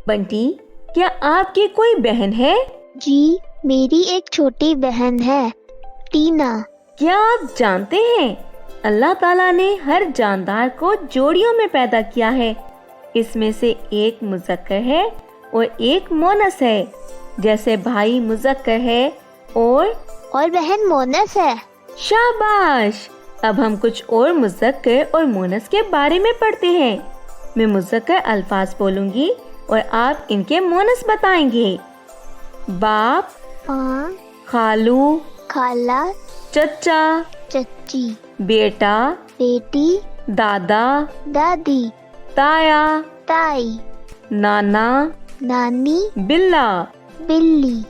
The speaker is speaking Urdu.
بنٹی، کیا آپ کی کوئی بہن ہے؟ جی، میری ایک چھوٹی بہن ہے، ٹینا۔ کیا آپ جانتے ہیں اللہ تعالیٰ نے ہر جاندار کو جوڑیوں میں پیدا کیا ہے؟ اس میں سے ایک مذکر ہے اور ایک مونس ہے، جیسے بھائی مذکر ہے اور بہن مونس ہے۔ شاباش! اب ہم کچھ اور مذکر اور مونس کے بارے میں پڑھتے ہیں۔ میں مذکر الفاظ بولوں گی اور آپ ان کے مونس بتائیں گے۔ باپ، ماں، خالو، خالہ، چچا، چچی، بیٹا، بیٹی، دادا، دادی، تایا، تائی، نانا، نانی، بلا۔ بلی۔